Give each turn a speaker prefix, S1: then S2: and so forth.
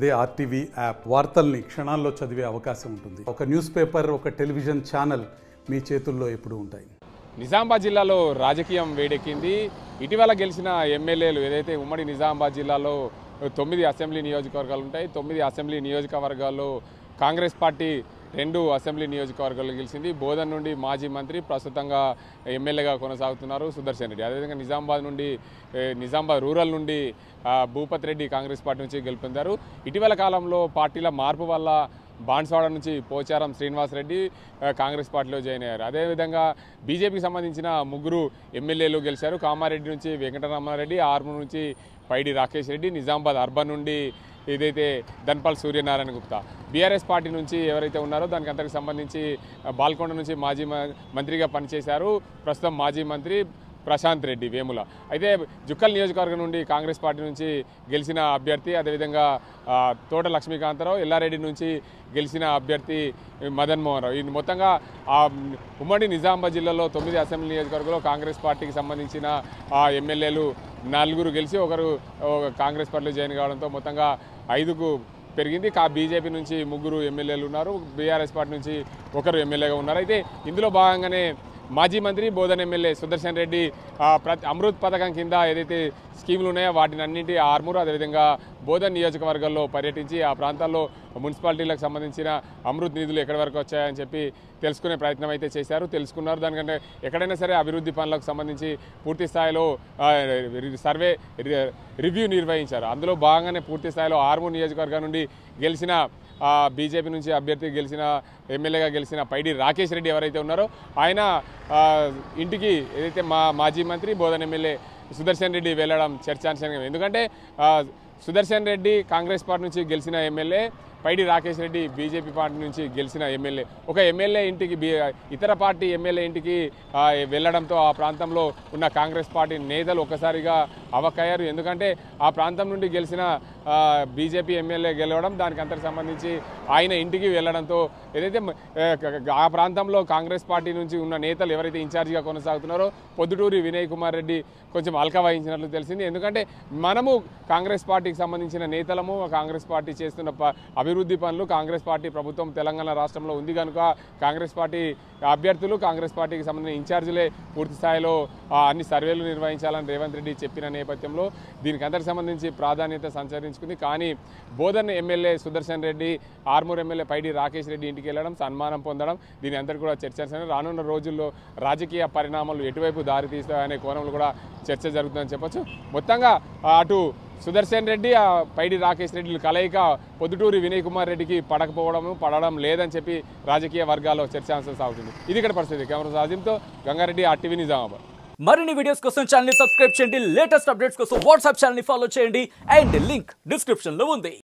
S1: అదే RTV app వార్తల్ని క్షణాల్లో చదివే అవకాశం ఉంటుంది. ఒక న్యూస్ పేపర్, ఒక టెలివిజన్ ఛానల్ మీ చేతుల్లో ఎప్పుడూ ఉంటాయి.
S2: నిజామాబాద్ జిల్లాలో రాజకీయం వేడెక్కింది. ఇటీవల గెలిచిన ఎమ్మెల్యేలు ఏదైతే ఉమ్మడి నిజామాబాద్ జిల్లాలో 9 అసెంబ్లీ నియోజకవర్గాలు ఉంటాయి. 9 అసెంబ్లీ నియోజకవర్గాల్లో కాంగ్రెస్ పార్టీ 2 అసెంబ్లీ నియోజకవర్గాల్లో గెలిచింది. బోధన్ నుండి మాజీ మంత్రి ప్రస్తుతంగా ఎమ్మెల్యేగా కొనసాగుతున్నారు సుదర్శన్ రెడ్డి. అదేవిధంగా నిజామాబాద్ రూరల్ నుండి భూపత్ రెడ్డి కాంగ్రెస్ పార్టీ నుంచి గెలుపొందారు. ఇటీవల కాలంలో పార్టీల మార్పు వల్ల బాన్స్వాడ నుంచి పోచారం శ్రీనివాసరెడ్డి కాంగ్రెస్ పార్టీలో జాయిన్ అయ్యారు. అదేవిధంగా బీజేపీకి సంబంధించిన 3 ఎమ్మెల్యేలు గెలిచారు. కామారెడ్డి నుంచి వెంకటరమణారెడ్డి, ఆర్మూర్ నుంచి పైడి రాకేష్ రెడ్డి, నిజామాబాద్ అర్బన్ నుండి ఏదైతే ధన్పాల్ సూర్యనారాయణ గుప్తా, బీఆర్ఎస్ పార్టీ నుంచి ఎవరైతే ఉన్నారో దానికి అంతకు సంబంధించి బాల్కొండ నుంచి మాజీ మంత్రిగా పనిచేశారు ప్రస్తుతం మాజీ మంత్రి ప్రశాంత్ రెడ్డి వేముల. అయితే జుక్కల్ నియోజకవర్గం నుండి కాంగ్రెస్ పార్టీ నుంచి గెలిచిన అభ్యర్థి, అదేవిధంగా తోట లక్ష్మీకాంతరావు, ఎల్లారెడ్డి నుంచి గెలిచిన అభ్యర్థి మదన్ మోహన్ రావు. ఈ మొత్తంగా ఉమ్మడి నిజామాబాద్ జిల్లాలో 9 అసెంబ్లీ నియోజకవర్గంలో కాంగ్రెస్ పార్టీకి సంబంధించిన ఎమ్మెల్యేలు 4 గెలిచి ఒకరు కాంగ్రెస్ పార్టీలో జాయిన్ కావడంతో మొత్తంగా 5కు పెరిగింది. బీజేపీ నుంచి 3 ఎమ్మెల్యేలు ఉన్నారు, బీఆర్ఎస్ పార్టీ నుంచి ఒకరు ఎమ్మెల్యేగా ఉన్నారు. అయితే ఇందులో భాగంగానే మాజీ మంత్రి బోధన్ ఎమ్మెల్యే సుదర్శన్ రెడ్డి అమృత్ పథకం కింద ఏదైతే స్కీములు ఉన్నాయో వాటిని అన్నింటి ఆర్మూరు అదేవిధంగా బోధన్ నియోజకవర్గాల్లో పర్యటించి ఆ ప్రాంతాల్లో మున్సిపాలిటీలకు సంబంధించిన అమృత్ నిధులు ఎక్కడి వరకు వచ్చాయని చెప్పి తెలుసుకునే ప్రయత్నం అయితే చేశారు, తెలుసుకున్నారు. దానికంటే ఎక్కడైనా సరే అభివృద్ధి పనులకు సంబంధించి పూర్తి స్థాయిలో సర్వే రివ్యూ నిర్వహించారు. అందులో భాగంగానే పూర్తి స్థాయిలో ఆర్మూర్ నియోజకవర్గం నుండి గెలిచిన బీజేపీ నుంచి అభ్యర్థి గెలిచిన ఎమ్మెల్యేగా గెలిచిన పైడి రాకేష్ రెడ్డి ఎవరైతే ఉన్నారో ఆయన ఇంటికి ఏదైతే మాజీ మంత్రి బోధన్ ఎమ్మెల్యే సుదర్శన్ రెడ్డి వెళ్ళడం చర్చాంశంగా. ఎందుకంటే సుదర్శన్ రెడ్డి కాంగ్రెస్ పార్టీ నుంచి గెలిచిన ఎమ్మెల్యే, పైడి రాకేష్ రెడ్డి బీజేపీ పార్టీ నుంచి గెలిచిన ఎమ్మెల్యే. ఒక ఎమ్మెల్యే ఇంటికి ఇతర పార్టీ ఎమ్మెల్యే ఇంటికి వెళ్ళడంతో ఆ ప్రాంతంలో ఉన్న కాంగ్రెస్ పార్టీ నేతలు ఒక్కసారిగా అవకయ్యారు. ఎందుకంటే ఆ ప్రాంతం నుండి గెలిచిన బీజేపీ ఎమ్మెల్యే గెలవడం, దానికి అంతకు సంబంధించి ఆయన ఇంటికి వెళ్ళడంతో ఏదైతే ఆ ప్రాంతంలో కాంగ్రెస్ పార్టీ నుంచి ఉన్న నేతలు ఎవరైతే ఇన్ఛార్జిగా కొనసాగుతున్నారో పొద్దుటూరి వినయ్ కుమార్ రెడ్డి కొంచెం అల్క వహించినట్లు తెలిసింది. ఎందుకంటే మనము కాంగ్రెస్ పార్టీకి సంబంధించిన నేతలము, కాంగ్రెస్ పార్టీ చేస్తున్న అభివృద్ధి పనులు, కాంగ్రెస్ పార్టీ ప్రభుత్వం తెలంగాణ రాష్ట్రంలో ఉంది కనుక కాంగ్రెస్ పార్టీ అభ్యర్థులు, కాంగ్రెస్ పార్టీకి సంబంధించిన ఇన్ఛార్జీలే పూర్తి స్థాయిలో అన్ని సర్వేలు నిర్వహించాలని రేవంత్ రెడ్డి చెప్పిన నేపథ్యంలో దీనికి అందరికి సంబంధించి ప్రాధాన్యత సంచరించుకుంది. కానీ బోధన్ ఎమ్మెల్యే సుదర్శన్ రెడ్డి, ఆర్మూర్ ఎమ్మెల్యే పైడి రాకేష్ రెడ్డి ఇంటికి వెళ్ళడం, సన్మానం పొందడం, దీని అందరికీ కూడా చర్చ. రానున్న రోజుల్లో రాజకీయ పరిణామాలు ఎటువైపు దారితీస్తాయనే కోణంలో కూడా చర్చ జరుగుతుందని చెప్పొచ్చు. మొత్తంగా అటు సుదర్శన్ రెడ్డి, పైడి రాకేష్ రెడ్డి కలయిక పొద్దుటూరి వినయ్ కుమార్ రెడ్డికి పడడం లేదని చెప్పి రాజకీయ వర్గాల్లో చర్చాంశం సాగుతుంది. ఇది ఇక్కడ పరిస్థితి. కెమెరా సాజింతో గంగారెడ్డి, ఆర్టీవీ నిజామాబాద్.
S3: మరిన్ని వీడియోస్ కోసం ఛానల్ ని సబ్స్క్రైబ్ చేయండి, లేటెస్ట్ అప్డేట్స్ కోసం వాట్సాప్ ఛానల్ ని ఫాలో చేయండి అండ్ లింక్ డిస్క్రిప్షన్ లో ఉంది.